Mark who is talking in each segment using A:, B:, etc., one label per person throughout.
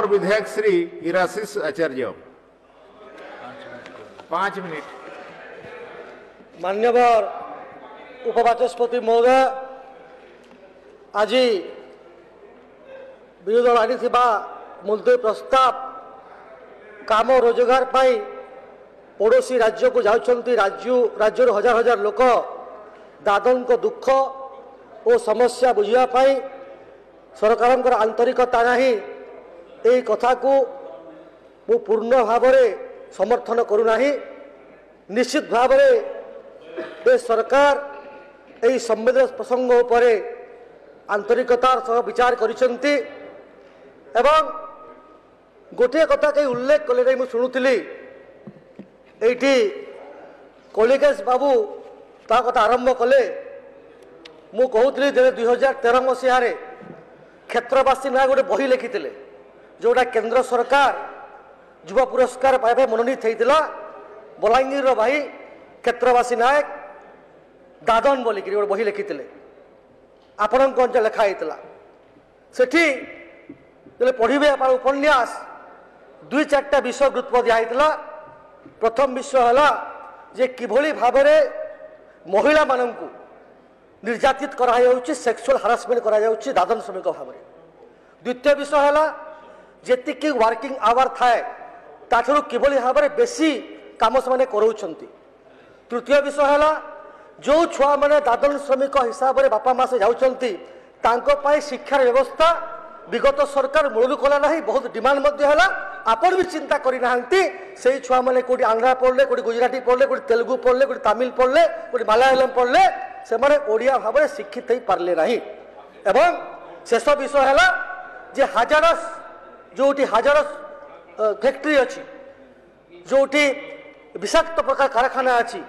A: Number विधायक श्री इराशिष आचार्य 5 minute.
B: मान्यवर उपबाचस्पति महोदय आज विरोधी दल आनी मुलतवी प्रस्ताव काम रोजगार पाई पड़ोशी राज्य को जाउछंती राज्य हजार हजार लोक दादन को दुख और समस्या बुझिया पाई सरकार आंतरिकता नहीं यही कथा को मु पूर्ण भाव समर्थन करूना। निश्चित भाव ये सरकार यही संवेदन प्रसंग उपर आंतरिकतार सह विचार करिसेंती एवं गोटे कथा कहीं उल्लेख कले नहीं शुणुली ये कलिकेश बाबू ता कथा आरंभ कले मु कहूली 2013 मसीह क्षेत्रवासी ना गोटे बही लिखी जोटा केंद्र सरकार युवा पुरस्कार पाइबा मनोनीत होता बलांगीर भाई क्षेत्रवासी नायक दादन बोलिक गोटे बही लिखी आपण लिखाई से पढ़े आप उपन्यास 2-4टा विषय गुरुत्व दिखाई। प्रथम विषय है जे किभली भाव महिला मानू निर्यातित कराई सेक्सुअल हारासमेंट करा दादन श्रमिक भाव में। द्वितीय विषय है जेतिकी वर्किंग आवर थाए ताठू किभली भाव में बेसी काम से कराउछंती। तृतीय विषय है जो छुआ मैंने दादन श्रमिक हिसाब से बापा माँ से जाउछंती तांको पाई शिक्षार व्यवस्था विगत सरकार मूलू कला ना बहुत डिमांड है आपण भी चिंता करना से छुआ मैंने कौटी आंध्रा पढ़ले कौटी गुजराती पढ़ले कौटी तेलुगु पढ़ले कौटी तमिल पढ़ले कौटी मलयालम पढ़ले से माने ओडिया भाव में शिक्षित हो पारे ना। एवं शेष विषय है जे हाजारस जोटी हाजारस फैक्ट्री अच्छी जोटी विषाक्त प्रकार कारखाना अच्छी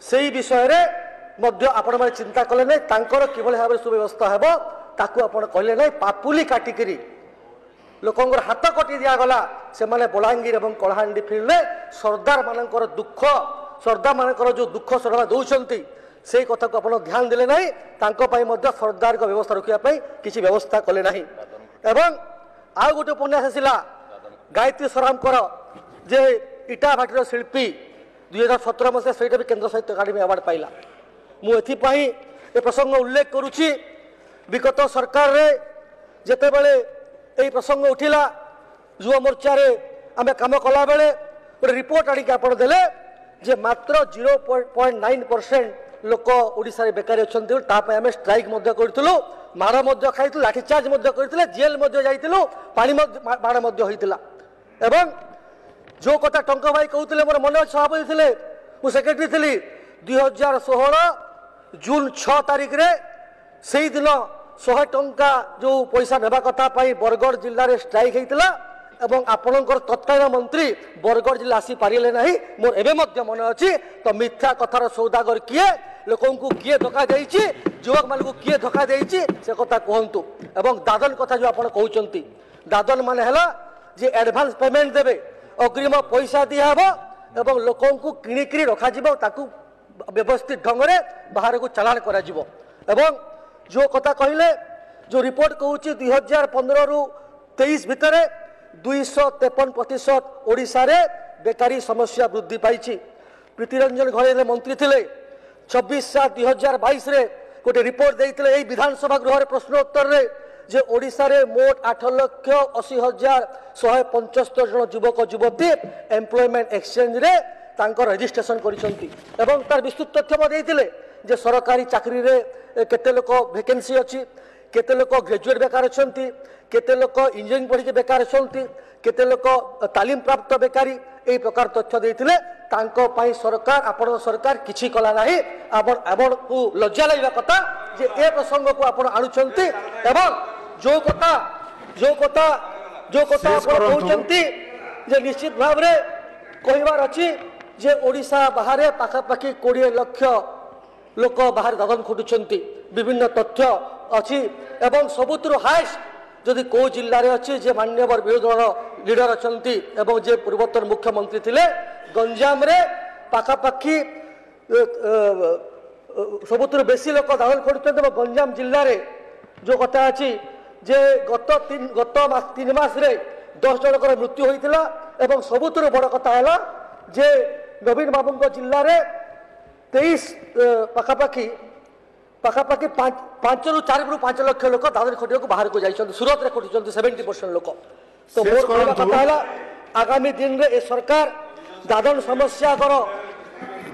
B: से विषय में आपण मैंने चिंता कले ना किभली भाव सुव्यवस्था हे ताकू आपण कहले ना पापुली काटिकी लोकंर हाथ कटि दिगला से माने बलांगीर और कलाहांडी फील्ड में सरदार मानकर दुख सरदार मानकर जो दुख सरकार दौरान से कथा को आप ध्यान देले ना सरदार को व्यवस्था रखापी किसी व्यवस्था कले ना। एवं आउ गोटे उपन्यास आसला गायत्री सरामकर जे इटा भाटीर शिल्पी 2017 मसीहा से केंद्र साहित्य अकादेमी अवार्ड पाइला। मुझे ए प्रसंग उल्लेख करुच्ची विगत सरकार रे जेते बेले यही प्रसंग उठिला युवा मोर्चा रे आमे काम कला बेले गोटे रिपोर्ट आनिक आपण देले जे मात्र 0.9% लोक ओडिसा रे बेकारी अछंती तापय आमे स्ट्राइक मध्य करथिलु माड़ मध्य खाइथु लाठीचार्ज मध्य करथिले जेल मध्य जाइथिलु पानी माड़ मध्य होइतिला। एवं जो कथा टंका भाई कहते मोर मन सभापति थे मु सेक्रेटरी थी 2016 जून 6 तारिख रे से दिन 100 टंका जो पैसा नेबा कथा पाई बरगढ़ जिले में स्ट्राइक होता एवं आपणकर तत्कालीन मंत्री बरगढ़ जिला आसी पारे ना मोर एवं मन अच्छी तो मिथ्या कथार सौदागर किए लोक किए धोखा देती युवक मान किए धोखा देती से कथा कहतु। एवं दादन कथा जो आप कहते दादन मान है जे एडभांस पेमेंट देवे अग्रिम पैसा दिहब एवं लोक किणिकी रखा व्यवस्थित ढंग से बाहर को चालान करा एवं जो कथा कहले जो रिपोर्ट कहूँ 2015 रु 23 भितर 253% ओडिशा रे बेकारी समस्या वृद्धि पाई। प्रीतिरंजन घरे मंत्री थे 26/7/2022 गोटे रिपोर्ट देते यही विधानसभा गृह प्रश्नोत्तर रे जे ओडिशा रे मोट 8,80,175 जन युवक युवती एम्प्लॉयमेंट एक्सचेंज रे तांकर रजिस्ट्रेशन करिसंती एवं तार विस्तृत तथ्य देते जे सरकारी चाकरी रे केते लोक वैकेंसी अच्छी केते लोक ग्रेजुएट बेकार अछंती केते लोक इंजीनियरिंग पढ़ी बेकार अछंती केते लोक तालीम प्राप्त बेकारी यही प्रकार तथ्य देते सरकार आपण सरकार किछि कला नाही आपण को लज्जा लगा कथा जे ए प्रसंग को आपण आणुचंती एवं जो कथा कहते जे निश्चित भाव रे कहबार अच्छी जे ओडिशा बाहर पाखापाखि 20 लाख लोक बाहर दादन खटुंट विभिन्न तथ्य अच्छी एवं सबुतु हाएस्ट जदि कौ जिले अच्छी जे मान्यवर विरोधी दल लीडर अच्छा जे पूर्वतन मुख्यमंत्री थे गंजाम रे पाखापाखि सबुतु बेसी लोक दादन खटुंट गंजाम जिले में जो कथा अच्छी जे गत 3 मास 10 ଜଣଙ୍କର ମୃତ୍ୟୁ ହୋଇଥିଲା ଏବଂ ସବୁଥିରୁ ବଡ଼ କଥା ହେଲା ଯେ ନବୀନ ବାବୁଙ୍କ ଜିଲ୍ଲାରେ 23 ପାଖାପାଖି 5ରୁ 5 ଲକ୍ଷ ଲୋକ ଦାଦନ ଖଟିବାକୁ ବାହାରକୁ ଯାଇଛନ୍ତି। ସୁରତରେ ଖଟୁଛନ୍ତି 70% ଲୋକ। ତ ମୋର କହିବା କଥା ହେଲା ଆଗାମୀ ଦିନରେ ଏ ସରକାର ଦାଦନ ସମସ୍ୟାର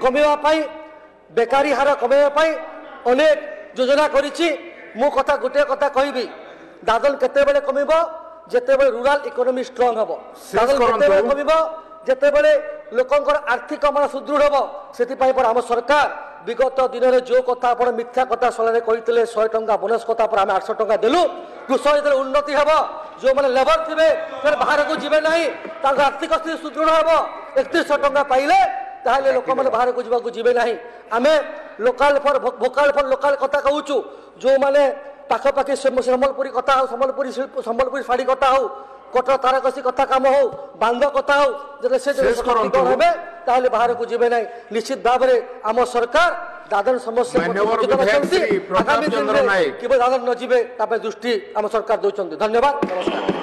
B: କମିବା ପାଇଁ ବେକାରୀ ହାର କମାଇବା ପାଇଁ ଅନେକ ଯୋଜନା କରିଛି। ମୁଁ ଗୋଟିଏ କଥା କହିବି, ଦାଦନ କେତେବେଳେ କମିବ ଯେତେବେଳେ ରୁରାଲ ଇକୋନୋମି ଷ୍ଟ୍ରଙ୍ଗ ହେବ। ଦାଦନ କେତେବେଳେ କମିବ ଯେତେବେଳେ ଲୋକଙ୍କର ଆର୍ଥିକ ମାନ ସୁଦୃଢ଼ ହେବ। ସେଥିପାଇଁ ଆମ ସରକାର ବିଗତ ଦିନରେ ଯେଉଁ କଥା ଆପଣ ମିଥ୍ୟା କଥା ଶୈଳୀରେ କହିଥିଲେ 100 ଟଙ୍କା ବୋନସ୍ କଥା ପରେ ଆମେ 800 ଟଙ୍କା ଦେଲୁ। କୃଷକ ଯେତେବେଳେ ଉନ୍ନତି ହେବ, ଯେଉଁମାନେ ଲେବର ଥିବେ ସେମାନେ ବାହାରକୁ ଯିବେ ନାହିଁ, ତାଙ୍କ ଆର୍ଥିକ ସ୍ଥିତି ସୁଦୃଢ଼ ହେବ। 3100 ଟଙ୍କା ପାଇଲେ ତାହେଲେ ଲୋକମାନେ ବାହାରକୁ ଯିବାକୁ ଯିବେ ନାହିଁ। ଆମେ local for vocal for local କଥା କହୁଛୁ। ଯେଉଁମାନେ ପାଖାପାଖି ସମ୍ବଲପୁରୀ କଥା ହଉ, ସମ୍ବଲପୁରୀ ଶାଢ଼ୀ କଥା ହଉ, କଟକ ତାରକସି କଥା କାମ ହଉ, ବାନ୍ଧ କଥା ହଉ, ଯଦି ସେ ହେବେ ତାହେଲେ ବାହାରକୁ ଯିବେ ନାହିଁ। ନିଶ୍ଚିତ ଭାବରେ ଆମ ସରକାର ଦାଦନ ସମସ୍ୟା ଆଗାମୀ ଦିନରେ କିଭଳି ଦାଦନ ନ ଯିବେ ତା ପାଇଁ ଦୃଷ୍ଟି ଆମ ସରକାର ଦେଉଛନ୍ତି। ଧନ୍ୟବାଦ, ନମସ୍କାର।